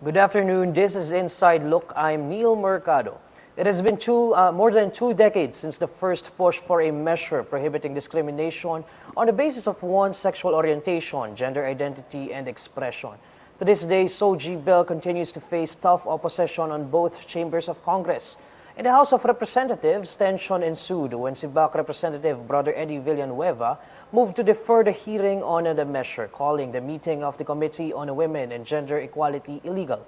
Good afternoon. This is Inside Look. I'm Neil Mercado. It has been more than 2 decades since the first push for a measure prohibiting discrimination on the basis of one's sexual orientation, gender identity, and expression. To this day, SOGIE bill continues to face tough opposition on both chambers of Congress. In the House of Representatives, tension ensued when CIVAC Representative Brother Eddie Villanueva moved to defer the hearing on the measure, calling the meeting of the Committee on Women and Gender Equality illegal.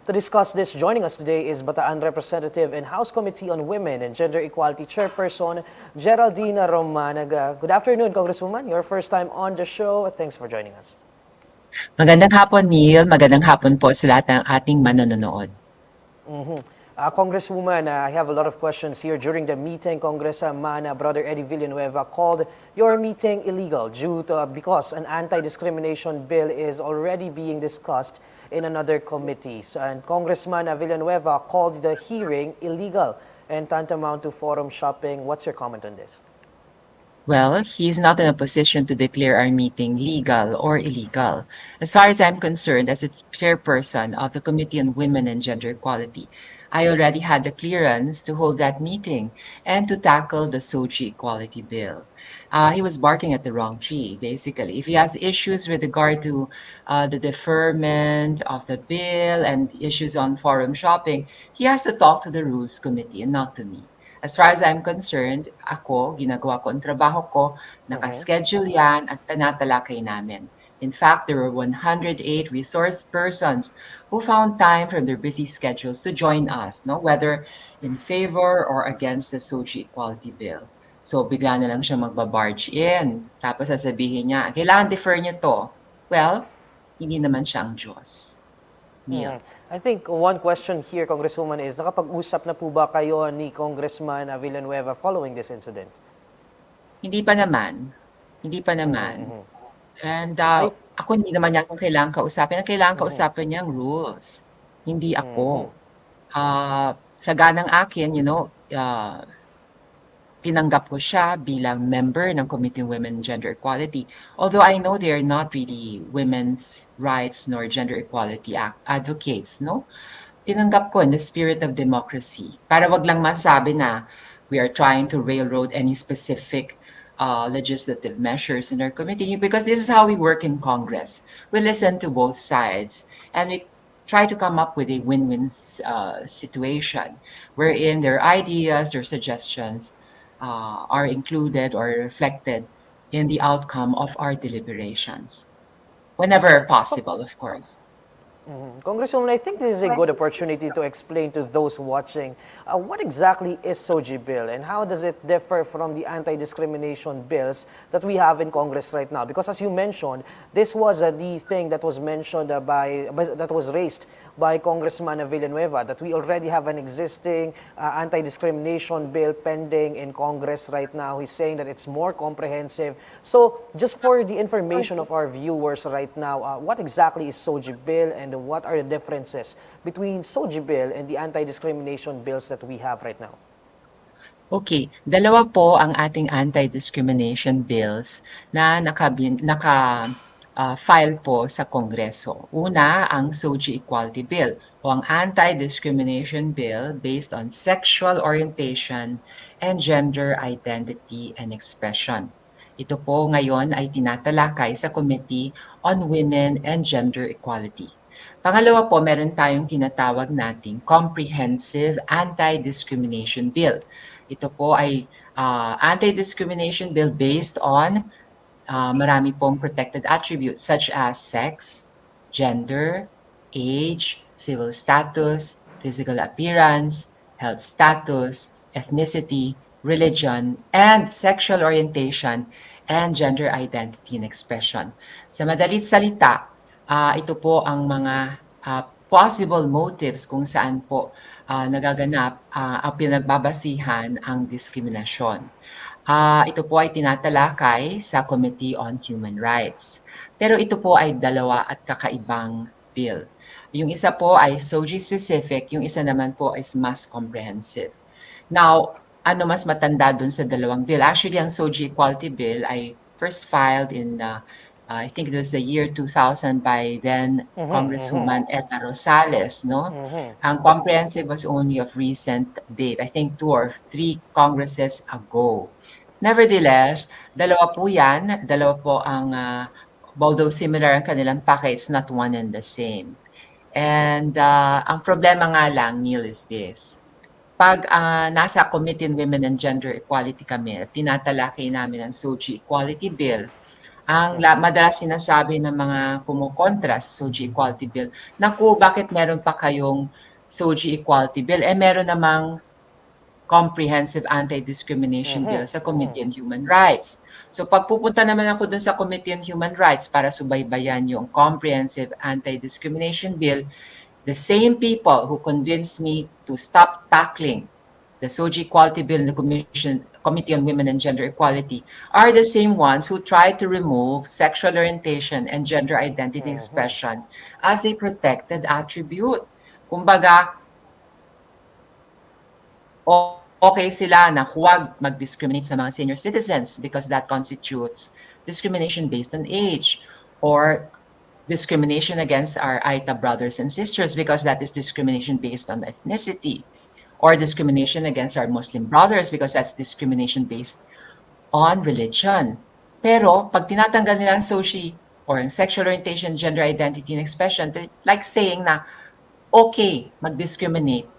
To discuss this, joining us today is Bataan Representative and House Committee on Women and Gender Equality Chairperson Geraldine Roman. Good afternoon, Congresswoman. Your first time on the show. Thanks for joining us. Magandang hapon, Neil. Magandang hapon po sa lahat ng ating manonood. Congresswoman, I have a lot of questions here. During the meeting, Congressman Brother Eddie Villanueva called your meeting illegal because an anti-discrimination bill is already being discussed in another committee. And Congressman Villanueva called the hearing illegal and tantamount to forum shopping. What's your comment on this? Well, he's not in a position to declare our meeting legal or illegal. As far as I'm concerned, as a chairperson of the Committee on Women and Gender Equality, I already had the clearance to hold that meeting and to tackle the SOGIE Equality Bill. He was barking at the wrong tree, basically. If he has issues with regard to the deferment of the bill and issues on forum shopping, he has to talk to the Rules Committee and not to me. As far as I'm concerned, ako, ginagawa ko ang trabaho ko, nakaschedule yan at tinatalakay namin. In fact, there were 108 resource persons who found time from their busy schedules to join us, no? Whether in favor or against the SOGIE Equality Bill. So bigla na lang siya magbabarge in. Tapos sasabihin niya, kailangan defer niyo to. Well, hindi naman siya ang Diyos. Neil. I think one question here, Congresswoman, is nakapag-usap na po ba kayo ni Congressman Villanueva following this incident? Hindi pa naman. Hindi pa naman. And ako hindi naman niya akong kailangan kausapin. Ang kailangan kausapin niya ang rules. Hindi ako. Sa ganang akin, tinanggap ko siya bilang member ng Committee on Women and Gender Equality. Although I know they are not really women's rights nor gender equality advocates, no? Tinanggap ko in the spirit of democracy. Para wag lang masabi na we are trying to railroad any specific legislative measures in our committee, because this is how we work in Congress. We listen to both sides and we try to come up with a win-win situation wherein their ideas, their suggestions are included or reflected in the outcome of our deliberations, whenever possible, of course. Congresswoman, I think this is a good opportunity to explain to those watching what exactly is SOGIE bill and how does it differ from the anti-discrimination bills that we have in Congress right now? Because as you mentioned, this was the thing that was mentioned that was raised by Congressman Villanueva, that we already have an existing anti-discrimination bill pending in Congress right now. He's saying that it's more comprehensive. So just for the information of our viewers right now, what exactly is SOGIE bill and what are the differences between SOGIE bill and the anti-discrimination bills that we have right now? Okay, dalawa po ang ating anti-discrimination bills na file po sa Kongreso. Una, ang SOGIE Equality Bill o ang Anti-Discrimination Bill based on Sexual Orientation and Gender Identity and Expression. Ito po ngayon ay tinatalakay sa Committee on Women and Gender Equality. Pangalawa po, meron tayong tinatawag nating Comprehensive Anti-Discrimination Bill. Ito po ay anti-discrimination bill based on marami pong protected attributes such as sex, gender, age, civil status, physical appearance, health status, ethnicity, religion, and sexual orientation and gender identity and expression. Sa madalit salita, ito po ang mga possible motives kung saan po nagaganap ang pinagbabasihan ang diskriminasyon. Ito po ay tinatalakay sa Committee on Human Rights. Pero ito po ay dalawa at kakaibang bill. Yung isa po ay SOGIE specific, yung isa naman po is mas comprehensive. Now, ano mas matanda dun sa dalawang bill? Actually, ang SOGIE Equality Bill ay first filed in I think it was the year 2000 by then Mm-hmm, mm-hmm, Congresswoman Edna Rosales, no? mm-hmm, Ang comprehensive was only of recent date, I think 2 or 3 Congresses ago. Nevertheless, dalawa po yan, dalawa po ang, although similar ang kanilang package, not one and the same. And ang problema nga lang, Neil, is this. Pag nasa Committee on Women and Gender Equality kami, at tinatalakay namin ang SOGIE Equality Bill, ang mm-hmm, madalas sinasabi ng mga kumukontra sa SOGIE Equality Bill, naku, bakit meron pa kayong SOGIE Equality Bill? Eh, meron namang comprehensive anti-discrimination mm-hmm, bill sa mm-hmm, Committee on Human Rights. So pag pupunta naman ako dun sa Committee on Human Rights para subaybayan yung comprehensive anti-discrimination bill, the same people who convinced me to stop tackling the SOGIE Equality Bill in the Committee on Women and Gender Equality are the same ones who try to remove sexual orientation and gender identity mm-hmm, expression as a protected attribute. Kumbaga, okay sila na huwag mag-discriminate sa mga senior citizens because that constitutes discrimination based on age, or discrimination against our Aita brothers and sisters because that is discrimination based on ethnicity, or discrimination against our Muslim brothers because that's discrimination based on religion. Pero pag tinatanggal nila ang SOGIE or ang sexual orientation, gender identity and expression, like saying na okay mag-discriminate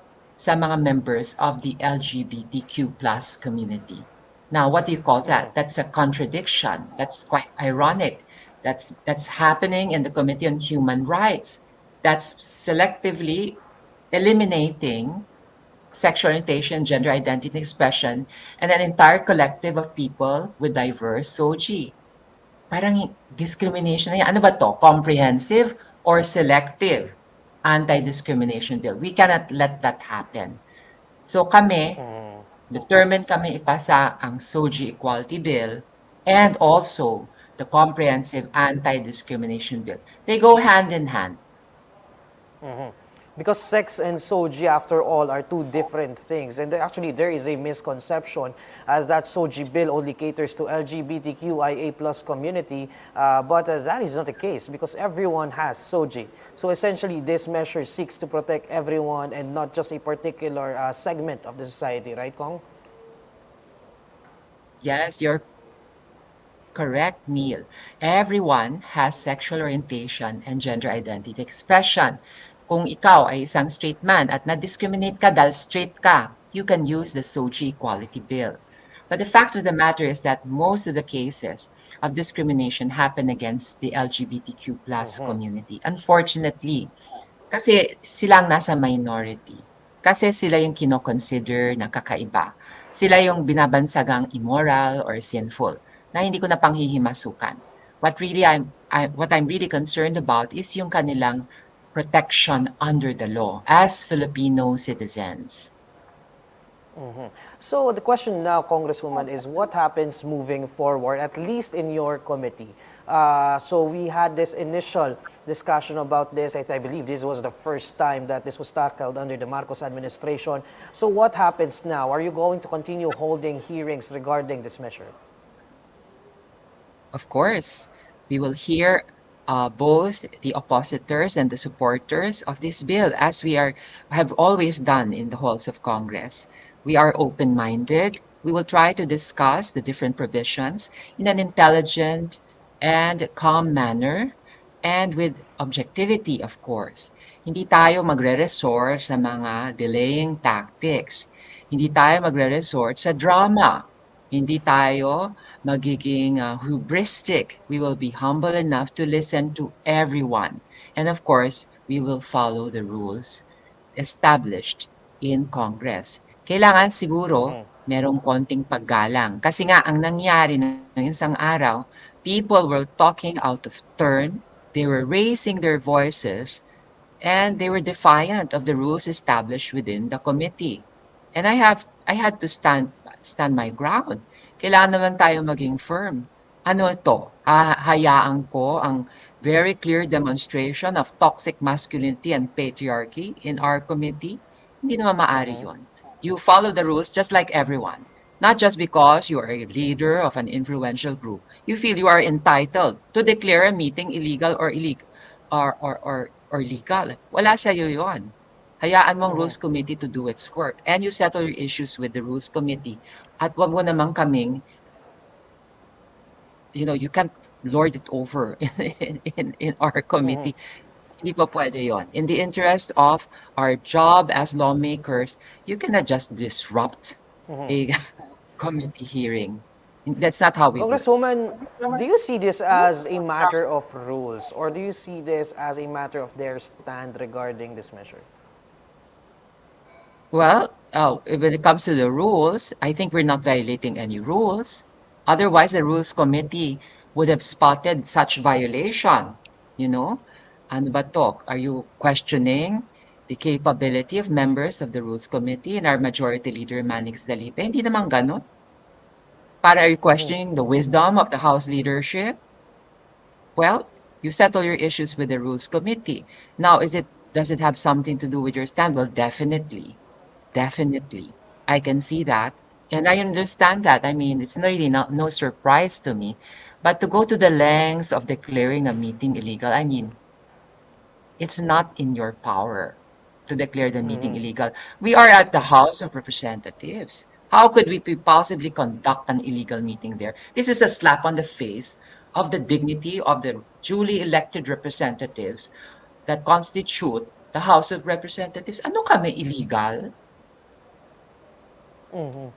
sa mga members of the LGBTQ plus community. Now, what do you call mm-hmm, that? That's a contradiction. That's quite ironic. That's happening in the Committee on Human Rights. That's selectively eliminating sexual orientation, gender identity and expression, and an entire collective of people with diverse SOGI. Parang discrimination na yan. Ano ba to? Comprehensive or selective anti-discrimination bill? We cannot let that happen. So kami, mm-hmm. determined kami ipasa ang SOGI Equality Bill and also the Comprehensive Anti-Discrimination Bill. They go hand in hand. Mm-hmm. Because sex and SOGI, after all, are two different things. And actually, there is a misconception that SOGI bill only caters to LGBTQIA plus community, but that is not the case because everyone has SOGI. So essentially, this measure seeks to protect everyone and not just a particular segment of the society, right, Kong? Yes, you're correct, Neil. Everyone has sexual orientation and gender identity expression. Kung ikaw ay isang straight man at na-discriminate ka dahil straight ka, you can use the SOGI Equality Bill. But the fact of the matter is that most of the cases of discrimination happen against the LGBTQ plus Mm-hmm. community. Unfortunately, kasi silang nasa minority. Kasi sila yung kino-consider na kakaiba. Sila yung binabansagang immoral or sinful na hindi ko na panghihimasukan. What I'm really concerned about is yung kanilang protection under the law as Filipino citizens. Mm-hmm. So the question now, Congresswoman, is what happens moving forward, at least in your committee? So we had this initial discussion about this. I believe this was the first time that this was tackled under the Marcos administration. So what happens now? Are you going to continue holding hearings regarding this measure? Of course, we will hear both the oppositors and the supporters of this bill, as have always done in the halls of Congress. We are open-minded. We will try to discuss the different provisions in an intelligent and calm manner and with objectivity, of course. Hindi tayo magre-resort sa mga delaying tactics. Hindi tayo magre-resort sa drama. Hindi tayo magiging hubristic. We will be humble enough to listen to everyone. And of course, we will follow the rules established in Congress. Kailangan siguro Mm-hmm. merong konting paggalang. Kasi nga, ang nangyari ng isang araw, people were talking out of turn. They were raising their voices and they were defiant of the rules established within the committee. And I had to stand my ground. Kailangan naman tayo maging firm. Ano ito? Hayaan ko ang very clear demonstration of toxic masculinity and patriarchy in our committee? Hindi naman maari Mm-hmm. yun. You follow the rules just like everyone. not just because you are a leader of an influential group. You feel you are entitled to declare a meeting illegal or legal. Wala sa'yo yun. Hayaan mo ang Mhm. Rules Committee to do its work and you settle your issues with the Rules Committee. At wag mo naman kaming, you can't lord it over in our Mhm. committee. Hindi pa pwede yon. In the interest of our job as lawmakers, you cannot just disrupt Mhm. a committee hearing. That's not how we work. Congresswoman, do you see this as a matter of rules, or do you see this as a matter of their stand regarding this measure? Well, when it comes to the rules, I think we're not violating any rules. Otherwise, the Rules Committee would have spotted such violation, you know? Ano ba to? Are you questioning the capability of members of the Rules Committee and our Majority Leader Manix Dalipe? Hindi naman ganun. Para are you Mhm. questioning the wisdom of the House leadership? Well, you settle your issues with the Rules Committee. Now, does it have something to do with your stand? Well, definitely. Definitely. I can see that. And I understand that. I mean, it's really not no surprise to me. But to go to the lengths of declaring a meeting illegal, I mean, it's not in your power to declare the meeting Mhm. illegal. We are at the House of Representatives. How could we possibly conduct an illegal meeting there? This is a slap on the face of the dignity of the duly elected representatives that constitute the House of Representatives. Ano kami illegal? Mhm.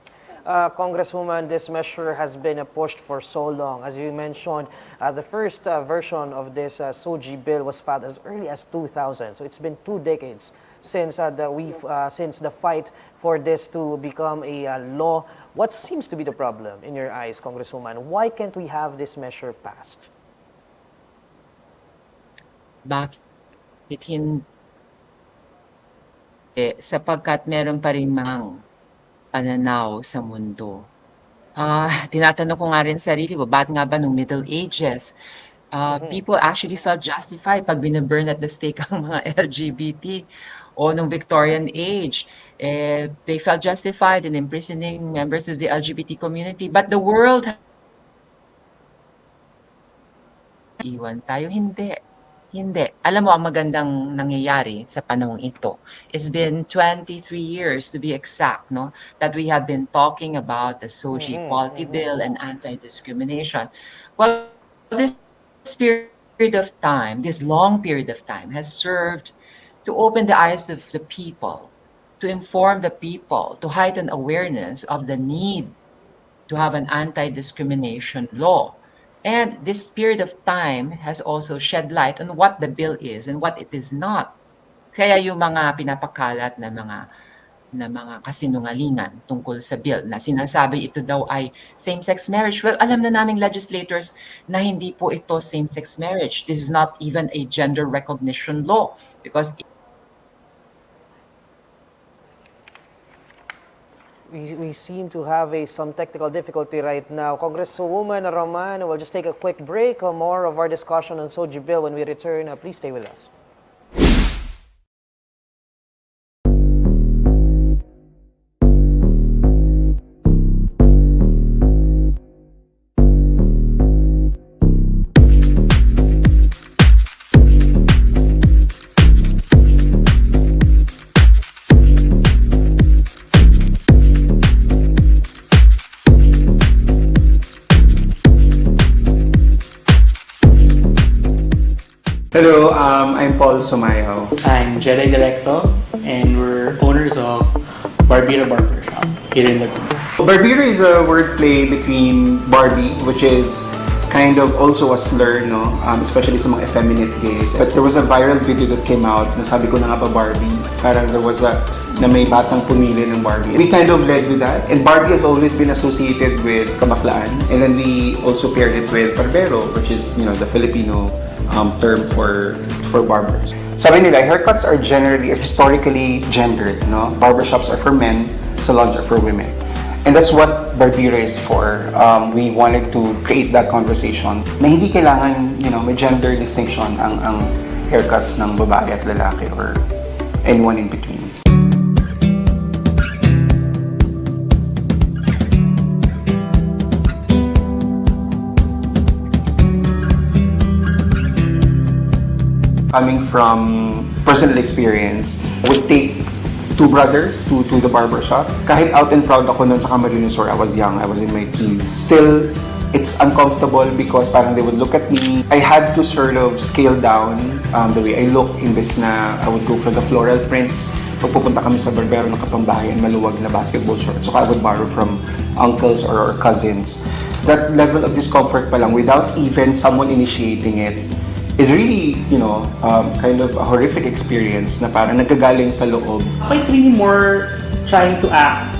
Congresswoman, this measure has been pushed for so long. As you mentioned, the first version of this SOGIE bill was filed as early as 2000. So it's been 2 decades since since the fight for this to become a law. What seems to be the problem in your eyes, Congresswoman? Why can't we have this measure passed? Bakit hindi? Sapagkat meron pa ring mga pananaw sa mundo. Tinatanong ko nga rin sarili ko, bakit nga ba nung Middle Ages, Mhm. people actually felt justified pag binaburn at the stake ang mga LGBT o nung Victorian age. They felt justified in imprisoning members of the LGBT community. But the world iwan tayo, hindi. Hindi. Alam mo, ang magandang nangyayari sa panahong ito, it's been 23 years to be exact, no, that we have been talking about the SOGIE Mhm. Equality Mhm. Bill and anti-discrimination. Well, this period of time, this long period of time, has served to open the eyes of the people, to inform the people, to heighten awareness of the need to have an anti-discrimination law. And this period of time has also shed light on what the bill is and what it is not. Kaya yung mga pinapakalat na mga kasinungalingan tungkol sa bill na sinasabi ito daw ay same-sex marriage. Well, alam na naming legislators na hindi po ito same-sex marriage. This is not even a gender recognition law because We seem to have some technical difficulty right now. Congresswoman Roman, we'll just take a quick break. More of our discussion on SOGI bill when we return. Please stay with us. Hello, I'm Paul Sumayaw. I'm Jedi Directo, and we're owners of Barbira Barber Shop here in Laguna. Barbira is a wordplay between Barbie, which is kind of also a slur, no? Especially sa mga effeminate gays. But there was a viral video that came out na sabi ko na nga ba Barbie? Parang there was na may batang pumili ng Barbie. We kind of led with that. And Barbie has always been associated with kabaklaan. And then we also paired it with barbero, which is, the Filipino term for barbers. Sabi nila, haircuts are generally historically gendered, no? Barbershops are for men, salons are for women. And that's what Barbira is for. We wanted to create that conversation na hindi kailangan, may gender distinction ang haircuts ng babae at lalaki or anyone in between. Coming from personal experience, would take two brothers to the barber shop. Kahit out and proud ako nun sa Camarines Store, I was young, I was in my teens. Still, it's uncomfortable because parang they would look at me. I had to sort of scale down the way I look, imbes na I would go for the floral prints. Pag pupunta kami sa barbero ng kapambahayan, maluwag na basketball shorts. So I would borrow from uncles or cousins. That level of discomfort pa lang without even someone initiating it is really, kind of a horrific experience na parang nagagaling sa loob. It's really more trying to act,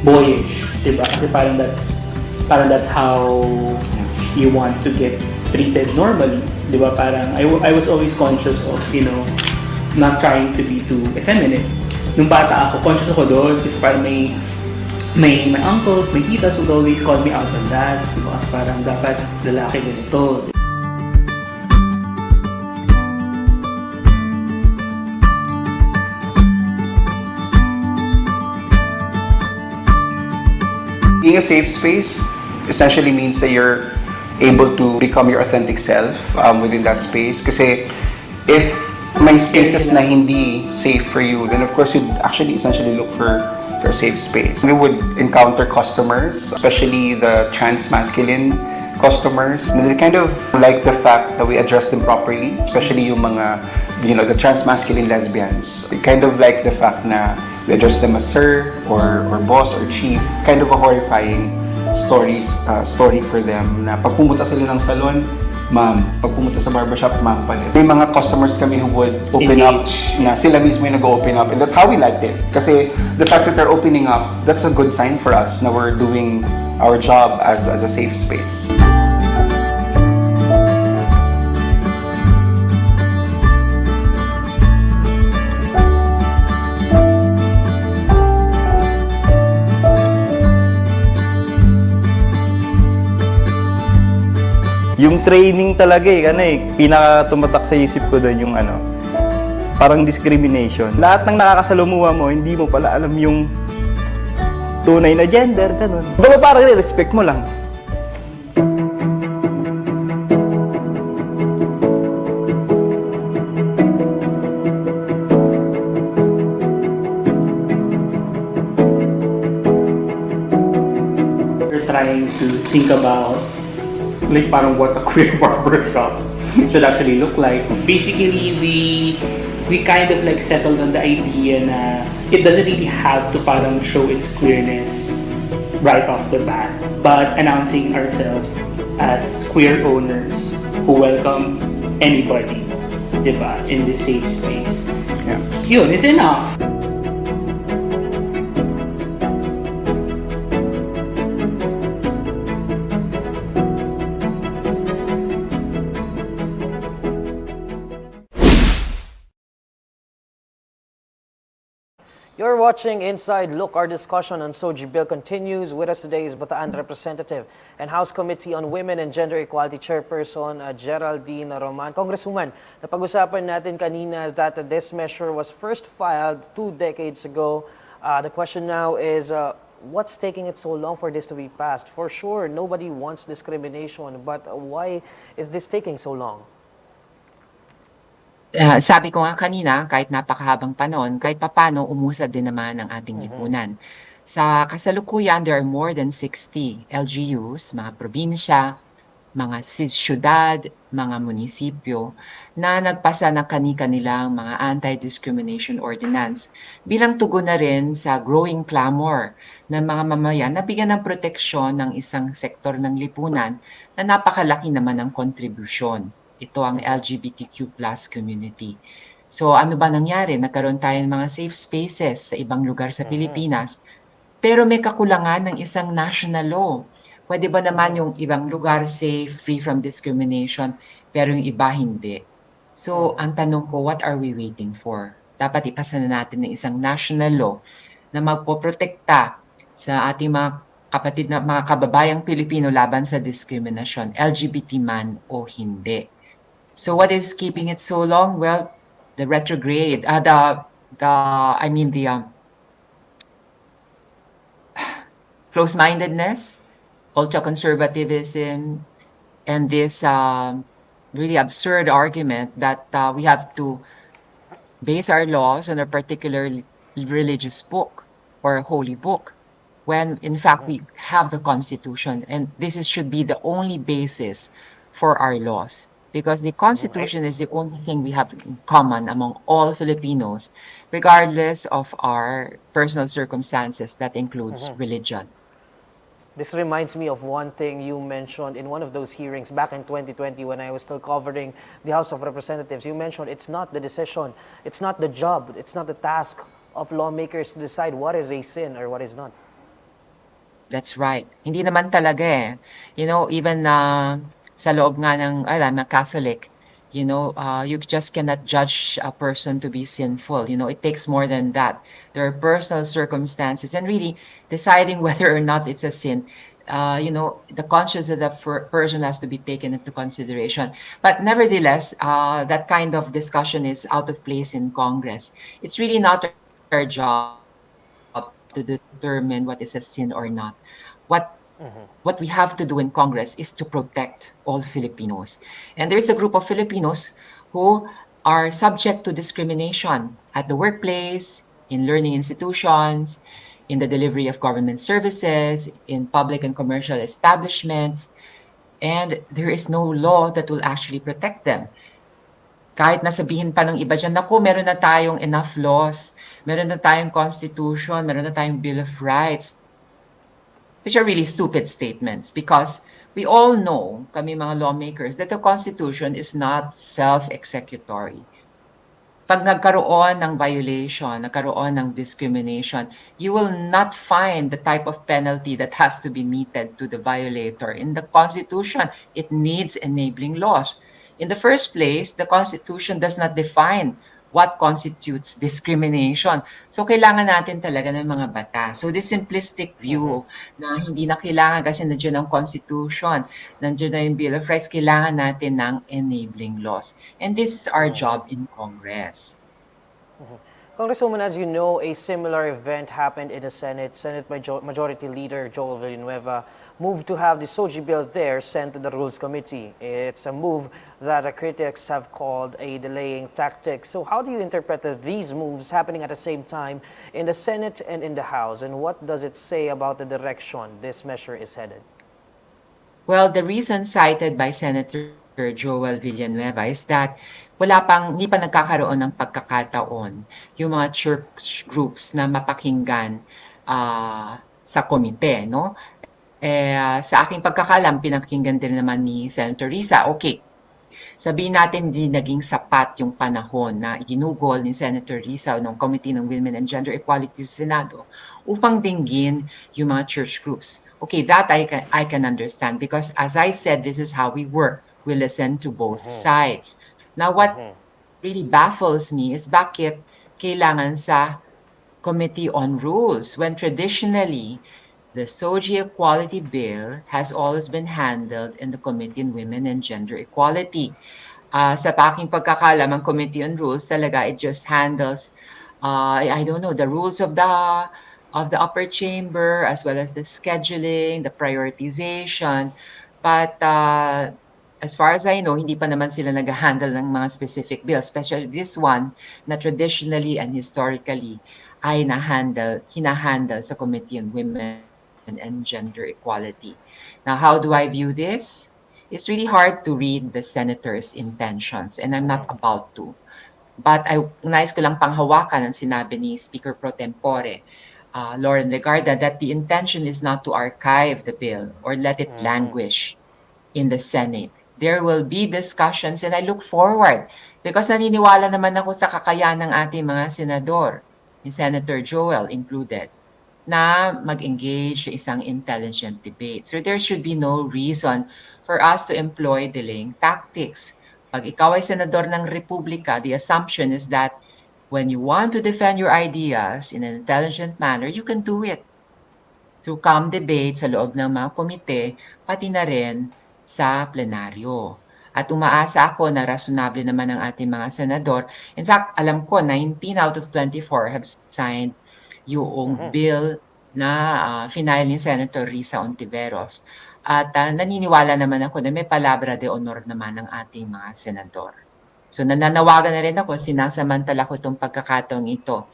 boyish, diba? Kasi parang that's how you want to get treated normally, diba? Parang I was always conscious of, not trying to be too effeminate. Nung bata ako, conscious ako doon kasi parang may uncles, may titas would always call me out on that. Diba? Kasi parang dapat lalaki ganito. Being a safe space essentially means that you're able to become your authentic self within that space. Kasi if may spaces na hindi safe for you, then of course you'd actually essentially look for a safe space. We would encounter customers, especially the trans masculine customers. They kind of like the fact that we address them properly, especially yung mga, the trans masculine lesbians. They kind of like the fact na we address them as sir or boss or chief. Kind of a horrifying story for them na pag pumunta sila ng salon, ma'am. Pag pumunta sa barbershop, ma'am pa din. May mga customers kami who would open up na sila mismo yung nag-open up, and that's how we liked it. Kasi the fact that they're opening up, that's a good sign for us na we're doing our job as a safe space. Yung training talaga pinaka tumatak sa isip ko doon yung parang discrimination. Lahat ng nakakasalumuha mo, hindi mo pala alam yung tunay na gender, ganun. Diba parang respect mo lang. We're trying to think about like parang what a queer barbershop should actually look like. Basically, we kind of like settled on the idea na it doesn't really have to parang show its queerness right off the bat, but announcing ourselves as queer owners who welcome anybody, diba, in this safe space. Yeah. Yun is enough. You're watching Inside Look. Our discussion on SOGIE bill continues. With us today is Bataan Representative and House Committee on Women and Gender Equality Chairperson Geraldine Roman. Congresswoman, napag-usapan natin kanina that this measure was first filed 2 decades ago. The question now is, what's taking it so long for this to be passed? For sure, nobody wants discrimination, but why is this taking so long? Sabi ko nga kanina, kahit napakahabang panahon, kahit papano umusad din naman ang ating lipunan. Sa kasalukuyan, there are more than 60 LGUs, mga probinsya, mga syudad, mga munisipyo, na nagpasa ng kani-kanilang mga anti-discrimination ordinance bilang tugon na rin sa growing clamor ng mga mamayan na bigyan ng proteksyon ng isang sektor ng lipunan na napakalaki naman ng kontribusyon. Ito ang LGBTQ+ community. So ano ba nangyari? Nagkaroon tayo ng mga safe spaces sa ibang lugar sa Pilipinas, pero may kakulangan ng isang national law. Pwede ba naman yung ibang lugar safe, free from discrimination, pero yung iba hindi? So ang tanong ko, what are we waiting for? Dapat ipasa na natin ng isang national law na magpoprotekta sa ating mga kapatid na mga kababayang Pilipino laban sa diskriminasyon, LGBT man o hindi. So what is keeping it so long? Well, the retrograde, close-mindedness, ultra-conservatism, and this really absurd argument that we have to base our laws on a particular religious book or a holy book, when in fact we have the Constitution, and should be the only basis for our laws. Because the Constitution is the only thing we have in common among all Filipinos, regardless of our personal circumstances, that includes religion. This reminds me of one thing you mentioned in one of those hearings back in 2020 when I was still covering the House of Representatives. You mentioned it's not the decision, it's not the job, it's not the task of lawmakers to decide what is a sin or what is not. That's right. Hindi naman talaga eh. You know, even sa loob nga ng, I'm a Catholic, you just cannot judge a person to be sinful. It takes more than that. There are personal circumstances, and really deciding whether or not it's a sin. The conscience of the person has to be taken into consideration. But nevertheless, that kind of discussion is out of place in Congress. It's really not our job to determine what is a sin or not. What what we have to do in Congress is to protect all Filipinos. And there is a group of Filipinos who are subject to discrimination at the workplace, in learning institutions, in the delivery of government services, in public and commercial establishments, and there is no law that will actually protect them. Kahit na sabihin pa ng iba diyan, naku, meron na tayong enough laws, meron na tayong constitution, meron na tayong Bill of Rights, which are really stupid statements, because we all know, kami mga lawmakers, that the Constitution is not self-executory. Pag nagkaroon ng violation, nagkaroon ng discrimination, you will not find the type of penalty that has to be meted to the violator. In the Constitution, it needs enabling laws. In the first place, the Constitution does not define what constitutes discrimination. So, kailangan natin talaga ng mga batas. So, this simplistic view na hindi na kailangan kasi nandiyan ang Constitution, nandiyan na yung Bill of Rights, kailangan natin ng enabling laws. And this is our job in Congress. Congresswoman, as you know, a similar event happened in the Senate. Senate Majority Leader Joel Villanueva moved to have the SOGIE bill there sent to the Rules Committee. It's a move that critics have called a delaying tactic. So how do you interpret these moves happening at the same time in the Senate and in the House? And what does it say about the direction this measure is headed? Well, the reason cited by Senator Joel Villanueva is that hindi pa nagkakaroon ng pagkakataon yung mga church groups na mapakinggan sa komite, no? Sa aking pagkakalam, pinakinggan din naman ni Senator Risa. Okay, sabihin natin hindi naging sapat yung panahon na ginugol ni Senator Risa ng Committee ng Women and Gender Equality sa Senado upang dinggin yung mga church groups. Okay, that I can understand, because as I said, this is how we work. We listen to both sides. Now, what really baffles me is bakit kailangan sa Committee on Rules when traditionally the SOGIE Equality Bill has always been handled in the Committee on Women and Gender Equality. Sa aking pagkakalam, ang Committee on Rules talaga, it just handles, I don't know, the rules of the upper chamber, as well as the scheduling, the prioritization. But as far as I know, hindi pa naman sila nag-handle ng mga specific bills, especially this one na traditionally and historically ay hinahandle sa Committee on Women and Gender Equality. Now, how do I view this? It's really hard to read the senator's intentions, and I'm not about to. But nais ko lang panghawakan ang sinabi ni Speaker Pro Tempore, Lauren Legarda, that the intention is not to archive the bill or let it languish in the Senate. There will be discussions, and I look forward, because naniniwala naman ako sa kakayahan ng ating mga senador, ni Senator Joel included, na mag-engage sa isang intelligent debate. So there should be no reason for us to employ delaying tactics. Pag ikaw ay senador ng Republika, the assumption is that when you want to defend your ideas in an intelligent manner, you can do it through calm debate sa loob ng mga komite, pati na rin sa plenaryo. At umaasa ako na rasunable naman ang ating mga senador. In fact, alam ko, 19 out of 24 have signed yung bill na final ni Senator Risa Ontiveros. At naniniwala naman ako na may palabra de honor naman ang ating mga senador. So nananawagan na rin ako, sinasamantala ko itong pagkakataong ito.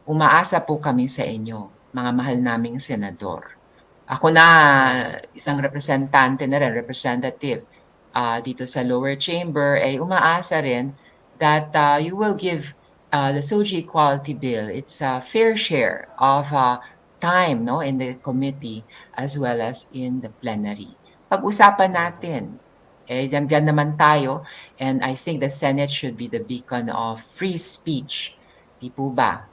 Umaasa po kami sa inyo, mga mahal naming senador. Ako na isang representante na rin, representative dito sa lower chamber, ay umaasa rin that you will give the SOGIE Equality Bill its fair share of time, no, in the committee as well as in the plenary. Pag-usapan natin. Diyan naman tayo, and I think the Senate should be the beacon of free speech. Di po ba?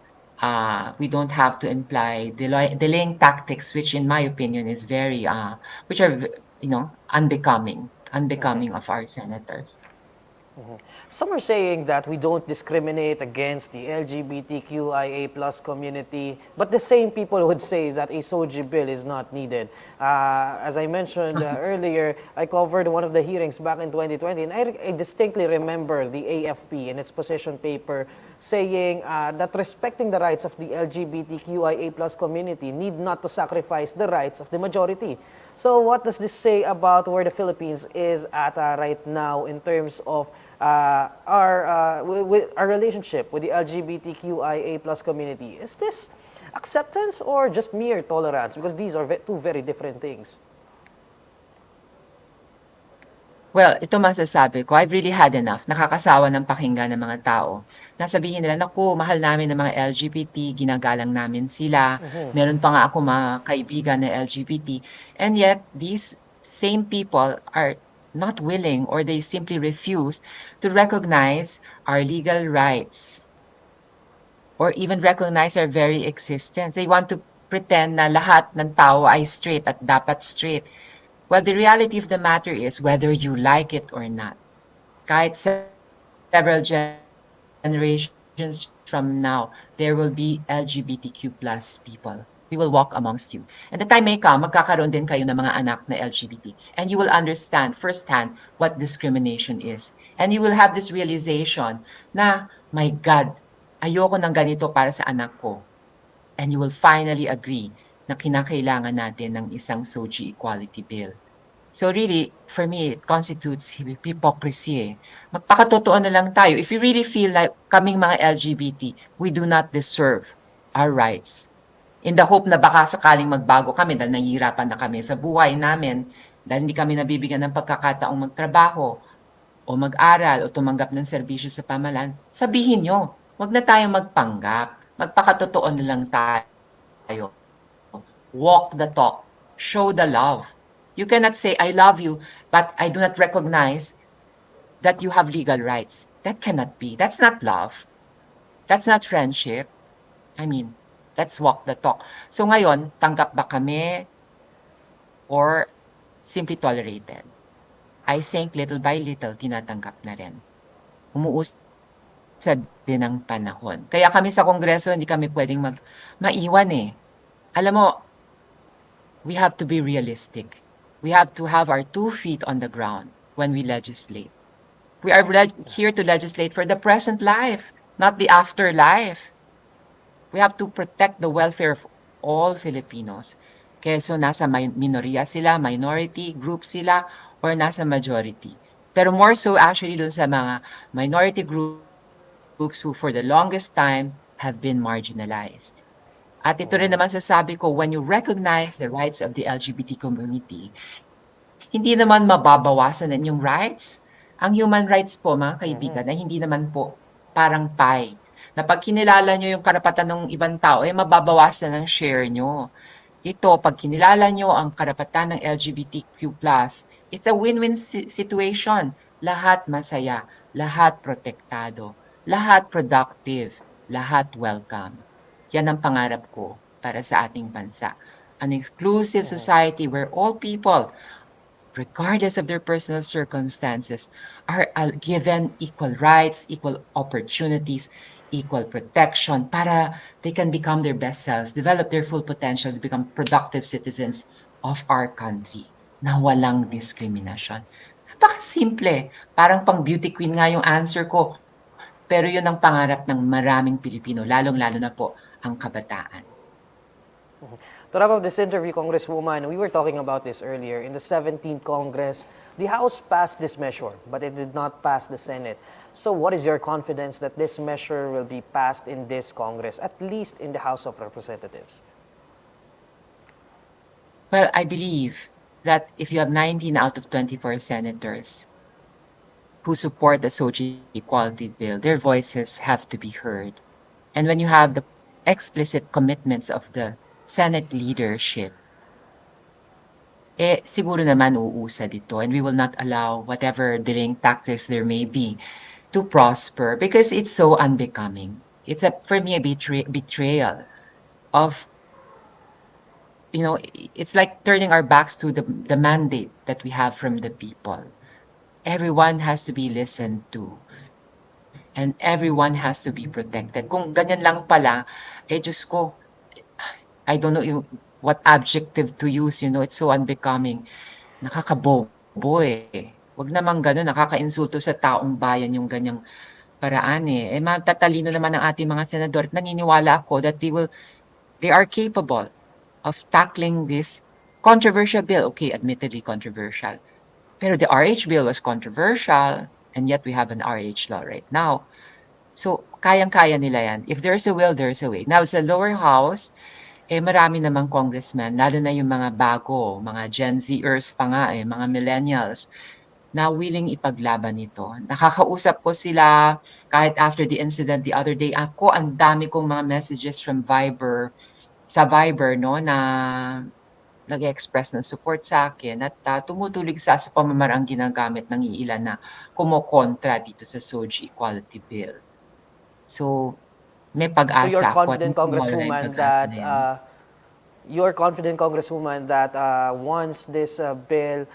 We don't have to imply delaying tactics, which in my opinion is very, which are, unbecoming of our senators. Some are saying that we don't discriminate against the LGBTQIA plus community, but the same people would say that a SOGIE bill is not needed. As I mentioned earlier, I covered one of the hearings back in 2020, and I distinctly remember the AFP in its position paper saying that respecting the rights of the LGBTQIA plus community need not to sacrifice the rights of the majority. So what does this say about where the Philippines is at right now in terms of our relationship with the LGBTQIA plus community? Is this acceptance or just mere tolerance? Because these are two very different things. Well, ito masasabi ko, I've really had enough. Nakakasawa ng pakinggan ng mga tao. Nasabihin nila, naku, mahal namin ng mga LGBT, ginagalang namin sila. Meron pa nga ako mga kaibigan na LGBT. And yet, these same people are not willing or they simply refuse to recognize our legal rights or even recognize our very existence. They want to pretend na lahat ng tao ay straight at dapat straight. Well, the reality of the matter is whether you like it or not. Kahit several generations from now, there will be LGBTQ plus people. We will walk amongst you. And the time may come, magkakaroon din kayo ng mga anak na LGBT. And you will understand firsthand what discrimination is. And you will have this realization na, my God, ayoko ng ganito para sa anak ko. And you will finally agree na kinakailangan natin ng isang SOGIE Equality Bill. So really, for me, it constitutes hypocrisy eh. Magpakatotoo na lang tayo. If you really feel like kaming mga LGBT, we do not deserve our rights. In the hope na baka sakaling magbago kami dahil nahihirapan na kami sa buhay namin, dahil hindi kami nabibigyan ng pagkakataong magtrabaho o mag-aral o tumanggap ng serbisyo sa pamahalaan, sabihin nyo, wag na tayong magpanggap. Magpakatotoo na lang tayo. Walk the talk. Show the love. You cannot say, I love you, but I do not recognize that you have legal rights. That cannot be. That's not love. That's not friendship. I mean, let's walk the talk. So ngayon, tanggap ba kami or simply tolerated? I think little by little, tinatanggap na rin. Umuusad din ang panahon. Kaya kami sa Kongreso, hindi kami pwedeng maiwan eh. Alam mo, we have to be realistic. We have to have our 2 feet on the ground when we legislate. We are here to legislate for the present life, not the afterlife. We have to protect the welfare of all Filipinos. Kaya so nasa minoria sila, minority group sila, or nasa majority. Pero more so actually dun sa mga minority groups who for the longest time have been marginalized. At ito rin naman sasabi ko, when you recognize the rights of the LGBT community, hindi naman mababawasan ang inyong rights. Ang human rights po, mga kaibigan, ay hindi naman po parang pie. Na pag kinilala nyo yung karapatan ng ibang tao, ay mababawasan ang share nyo. Ito, pag kinilala nyo ang karapatan ng LGBTQ+, it's a win-win situation. Lahat masaya, lahat protektado, lahat productive, lahat welcome. Yan ang pangarap ko para sa ating bansa. An inclusive society where all people, regardless of their personal circumstances, are given equal rights, equal opportunities, equal protection para they can become their best selves, develop their full potential to become productive citizens of our country na walang diskriminasyon. Napaka-simple. Parang pang beauty queen nga yung answer ko. Pero yun ang pangarap ng maraming Pilipino, lalong-lalo na po ang kabataan. To wrap up this interview, Congresswoman, we were talking about this earlier. In the 17th Congress, the House passed this measure, but it did not pass the Senate. So what is your confidence that this measure will be passed in this Congress, at least in the House of Representatives? Well, I believe that if you have 19 out of 24 senators who support the SOGIE Equality Bill, their voices have to be heard. And when you have the explicit commitments of the Senate leadership, siguro naman uusad ito, and we will not allow whatever delaying factors there may be to prosper because it's so unbecoming. It's for me, a betrayal of, it's like turning our backs to the mandate that we have from the people. Everyone has to be listened to. And everyone has to be protected. Kung ganyan lang pala, Diyos ko, I don't know what adjective to use, it's so unbecoming. Nakakabobo eh. Wag naman gano'n, nakakainsulto sa taong bayan yung ganyang paraan eh. Matatalino naman ang ating mga senador at naniniwala ako that they are capable of tackling this controversial bill. Okay, admittedly controversial. Pero the RH bill was controversial and yet we have an RH law right now. So, kayang-kaya nila yan. If there's a will, there's a way. Now, sa lower house, marami namang congressmen, lalo na yung mga bago, mga Gen Zers pa nga mga millennials, na willing ipaglaban ito. Nakakausap ko sila kahit after the incident the other day. Ako, ang dami kong mga messages from Viber, sa Viber, no, na nag-express ng support sa akin at tumutulig sa pamamarang ginagamit ng iilan na kumokontra dito sa SOGIE Equality Bill. So, may So pag-asa you're ako at confident, mawawala yung Congresswoman, pag-asa that na yan. once this bill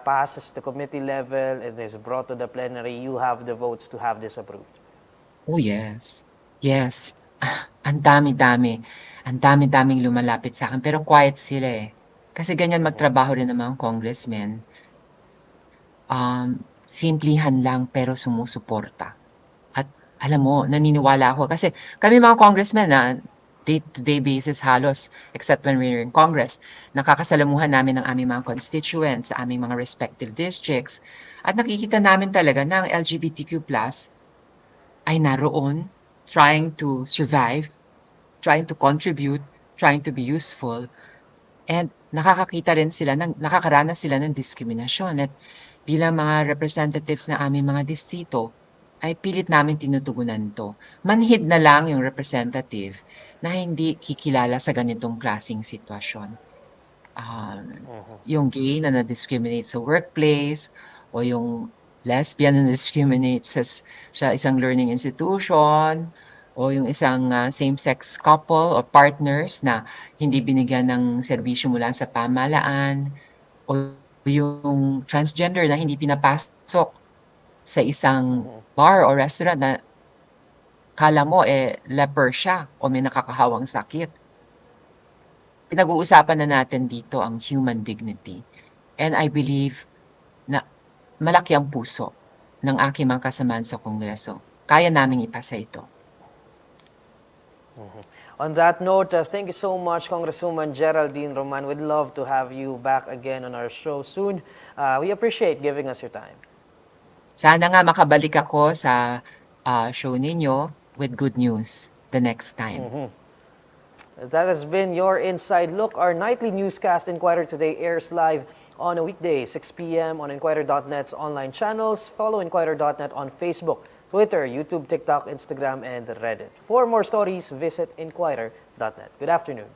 passes the committee level and is brought to the plenary, you have the votes to have this approved? Oh, yes. Yes. Ang dami-dami. Ang dami-daming lumalapit sa akin. Pero quiet sila eh. Kasi ganyan magtrabaho rin ng mga congressmen. Simplihan lang pero sumusuporta. At alam mo, naniniwala ako. Kasi kami mga congressmen na day-to-day basis halos, except when we're in Congress, nakakasalamuhan namin ang aming mga constituents sa aming mga respective districts. At nakikita namin talaga na ang LGBTQ+ ay naroon, trying to survive, trying to contribute, trying to be useful, and nakakaranas sila ng diskriminasyon. At bilang mga representatives na aming mga distrito, ay pilit namin tinutugunan to. Manhid na lang yung representative na hindi kikilala sa ganitong klaseng sitwasyon. Yung gay na na-discriminate sa workplace, o yung lesbian na na-discriminate sa isang learning institution, o yung isang same-sex couple or partners na hindi binigyan ng serbisyo mula sa pamahalaan, o yung transgender na hindi pinapasok sa isang bar o restaurant na kala mo leper siya o may nakakahawang sakit. Pinag-uusapan na natin dito ang human dignity. And I believe na malaki ang puso ng aking mga kasamahan sa Kongreso. Kaya naming ipasa ito. On that note, thank you so much, Congresswoman Geraldine Roman. We'd love to have you back again on our show soon. We appreciate giving us your time. Sana nga makabalik ako sa show ninyo with good news the next time. That has been your Inside Look. Our nightly newscast, Inquirer Today, airs live on a weekday, 6 p.m. on INQUIRER.net's online channels. Follow INQUIRER.net on Facebook, Twitter, YouTube, TikTok, Instagram, and Reddit. For more stories, visit INQUIRER.net. Good afternoon.